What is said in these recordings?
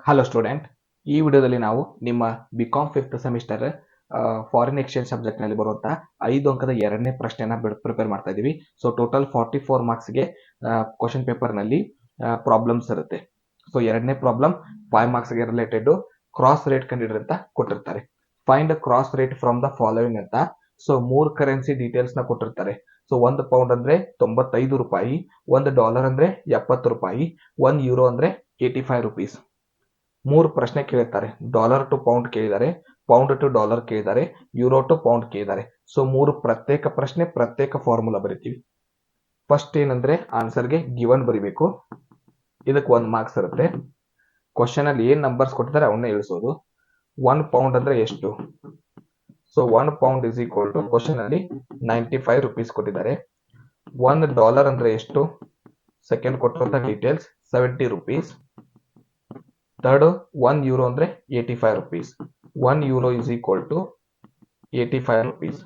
Hello student, ಈ ವಿಡಿಯೋದಲ್ಲಿ ನಾವು ನಿಮ್ಮ BCom 5th semester foreign exchange ಸಬ್ಜೆಕ್ಟ್ನಲ್ಲಿ ಬರುವಂತಹ 5 ಅಂಕದ ಎರಡನೇ ಪ್ರಶ್ನೆನ ಪ್ರಿಪೇರ್ ಮಾಡ್ತಾ ಇದ್ದೀವಿ. ಸೊ ಟೋಟಲ್ 44 ಮಾರ್ಕ್ಸ್ಗೆ ಕ್ವಶನ್ ಪೇಪರ್ನಲ್ಲಿ ಪ್ರಾಬ್ಲಮ್ಸ್ ಇರುತ್ತೆ. ಸೊ ಎರಡನೇ ಪ್ರಾಬ್ಲಮ್ 5 ಮಾರ್ಕ್ಸ್ಗೆ ರಿಲೇಟೆಡ್ ಕ್ರಾಸ್ ರೇಟ್ ಕಂಡಿಡ್ರಿ ಅಂತ ಕೊಟ್ಟಿರ್ತಾರೆ. Find cross rate from the following ಅಂತ. ಸೊ 3 ಕರೆನ್ಸಿ ಡೀಟೇಲ್ಸ್ ನ ಕೊಟ್ಟಿರ್ತಾರೆ. ಸೊ 1 ಪೌಂಡ್ ಅಂದ್ರೆ 95 ರೂಪಾಯಿ, $1 ಅಂದ್ರೆ 70 ರೂಪಾಯಿ, 1 ಯೂರೋ ಅಂದ್ರೆ 85 ರುಪೀಸ್. 3 ಪ್ರಶ್ನೆ ಕೇಳಿರ್ತಾರೆ. ಡಾಲರ್ ಟು ಪೌಂಡ್ ಕೇಳಿದ್ದಾರೆ, ಪೌಂಡ್ ಟು ಡಾಲರ್ ಕೇಳಿದ್ದಾರೆ, ಯೂರೋ ಟು ಪೌಂಡ್ ಕೇಳಿದ್ದಾರೆ. ಸೊ 3 ಪ್ರತ್ಯೇಕ ಪ್ರಶ್ನೆ, ಪ್ರತ್ಯೇಕ ಫಾರ್ಮುಲಾ ಬರಿತೀವಿ. ಫಸ್ಟ್ ಏನಂದ್ರೆ ಆನ್ಸರ್ಗೆ ಗಿವನ್ ಬರಿಬೇಕು. ಇದಕ್ಕೆ 1 ಮಾರ್ಕ್ಸ್ ಇರುತ್ತೆ. ಕ್ವಶನ್ ಅಲ್ಲಿ ಏನ್ ನಂಬರ್ಸ್ ಕೊಟ್ಟಿದ್ದಾರೆ ಅವನ್ನೇ ಇಳಿಸೋದು. 1 ಪೌಂಡ್ ಅಂದ್ರೆ ಎಷ್ಟು? So 1 pound is equal to question ಅಲ್ಲಿ 95 ರುಪೀಸ್ ಕೊಟ್ಟಿದ್ದಾರೆ. $1 ಅಂದ್ರೆ ಎಷ್ಟು? ಸೆಕೆಂಡ್ ಕೊಟ್ಟಿರುವಂತ ಡೀಟೇಲ್ಸ್ 70 ರುಪೀಸ್. ಥರ್ಡ್ 1 ಯೂರೋ ಅಂದ್ರೆ 85 rupees. 1 euro is equal to 85 rupees.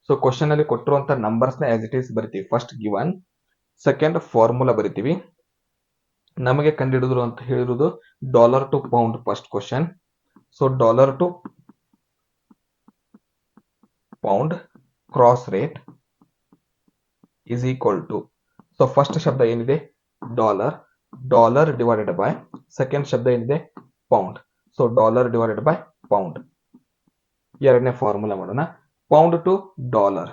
So question ಅಲ್ಲಿ ಕೊಟ್ಟಿರುವಂತ ನಂಬರ್ಸ್ ನ ಆಸ್ ಇಟ್ ಈಸ್ ಬರಿತೀವಿ. ಫಸ್ಟ್ ಗಿವನ್, ಸೆಕೆಂಡ್ ಫಾರ್ಮುಲಾ ಬರಿತೀವಿ. ನಮಗೆ ಕಂಡುಹಿಡಿದ್ರು ಅಂತ ಹೇಳಿರುವುದು dollar to pound first question. So dollar to pound cross rate is equal to, so first ಶಬ್ದ ಏನಿದೆ dollar, dollar divided by second ಶಬ್ದ ಏನಿದೆ pound. So dollar divided by pound. ಎರಡನೇ ಫಾರ್ಮುಲಾ ಮಾಡೋಣ. Pound to dollar,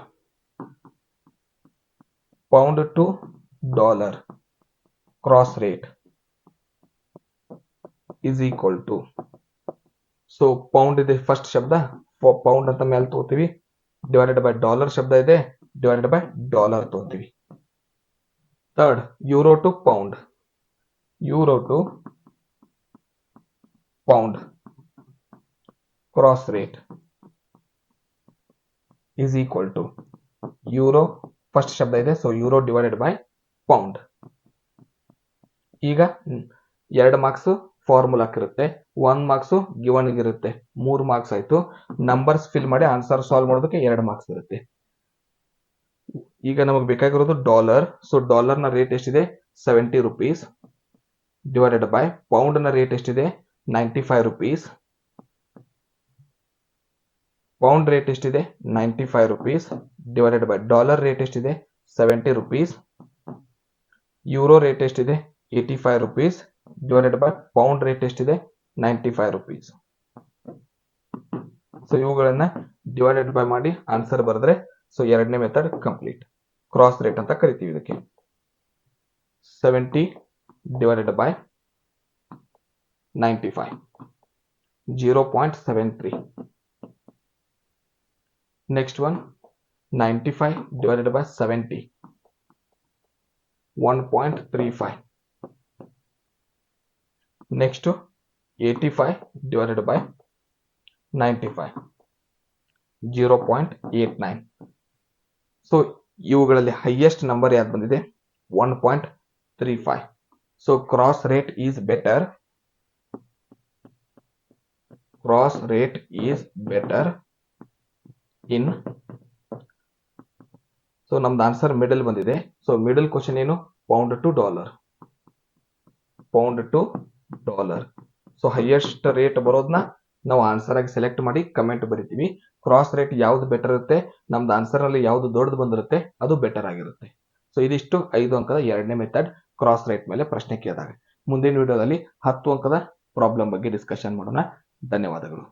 pound to dollar cross rate is equal to, so pound ಇದೆ first ಶಬ್ದ, pound ಅಂತ ಮೇಲೆ ತಗೋತೀವಿ, ಡಿವೈಡೆಡ್ ಬೈ ಡಾಲರ್ ಶಬ್ದ ಇದೆ, ಡಿವೈಡೆಡ್ ಬೈ ಡಾಲರ್ ತಗೋತೀವಿ. Third euro to pound, euro to pound cross rate is equal to euro first ಶಬ್ದ ಇದೆ, so euro divided by pound. ಈಗ 2 ಮಾರ್ಕ್ಸ್ ಫಾರ್ಮುಲಾಕ್ಕಿರುತ್ತೆ, 1 ಮಾರ್ಕ್ಸ್ ಗಿವನ್ ಇರುತ್ತೆ. 3 ಮಾರ್ಕ್ಸ್ ಆಯ್ತು. ನಂಬರ್ಸ್ ಫಿಲ್ ಮಾಡಿ answer solve ಮಾಡೋದಕ್ಕೆ 2 ಮಾರ್ಕ್ಸ್ ಇರುತ್ತೆ. ಈಗ ನಮಗೆ ಬೇಕಾಗಿರೋದು ಡಾಲರ್. ಸೊ ಡಾಲರ್ ನ ರೇಟ್ ಎಷ್ಟಿದೆ 70 ರುಪೀಸ್, ಡಿವೈಡೆಡ್ ಬೈ ಪೌಂಡ್ ನ ರೇಟ್ ಎಷ್ಟಿದೆ 95 ರುಪೀಸ್. ಪೌಂಡ್ ರೇಟ್ ಎಷ್ಟಿದೆ 95 rupees, divided by dollar rate ಎಷ್ಟಿದೆ 70 ರುಪೀಸ್. ಯೂರೋ ರೇಟ್ ಎಷ್ಟಿದೆ 85 rupees, divided by pound rate ಎಷ್ಟಿದೆ 95 ರುಪೀಸ್. ಸೊ ಇವುಗಳನ್ನ ಡಿವೈಡೆಡ್ ಬೈ ಮಾಡಿ ಆನ್ಸರ್ ಬರೆದ್ರೆ ಸೊ ಎರಡನೇ ಮೆಥಡ್ ಕಂಪ್ಲೀಟ್. ಕ್ರಾಸ್ ರೇಟ್ ಅಂತ ಕರಿತೀವಿ ಇದಕ್ಕೆ. 70 divided by 95, 0.73. Next one, 95 divided by 70, 1.35. Next, 85 divided by 95, 0.89. So ಇವುಗಳಲ್ಲಿ ಹೈಯೆಸ್ಟ್ ನಂಬರ್ ಯಾವ್ದು ಬಂದಿದೆ 1.35. So cross rate is better, cross rate is better in. So ನಮ್ದು ಆನ್ಸರ್ ಮಿಡಲ್ ಬಂದಿದೆ. ಸೊ ಮಿಡಲ್ ಕ್ವಶನ್ ಏನು pound to dollar, pound to dollar. So highest rate ಬರೋದನ್ನ ನಾವು answer ಆಗಿ select ಮಾಡಿ ಕಮೆಂಟ್ ಬರಿತೀವಿ. ಕ್ರಾಸ್ ರೇಟ್ ಯಾವ್ದು ಬೆಟರ್ ಇರುತ್ತೆ, ನಮ್ದು ಆನ್ಸರ್ ಅಲ್ಲಿ ಯಾವ್ದು ದೊಡ್ಡದು ಬಂದಿರುತ್ತೆ ಅದು ಬೆಟರ್ ಆಗಿರುತ್ತೆ. ಸೊ ಇದಿಷ್ಟು 5 ಅಂಕದ ಎರಡನೇ ಮೆಥಡ್ ಕ್ರಾಸ್ ರೇಟ್ ಮೇಲೆ ಪ್ರಶ್ನೆ ಕೇಳಿದಾಗ. ಮುಂದಿನ ವಿಡಿಯೋದಲ್ಲಿ 10 ಅಂಕದ ಪ್ರಾಬ್ಲಮ್ ಬಗ್ಗೆ ಡಿಸ್ಕಷನ್ ಮಾಡೋಣ. ಧನ್ಯವಾದಗಳು.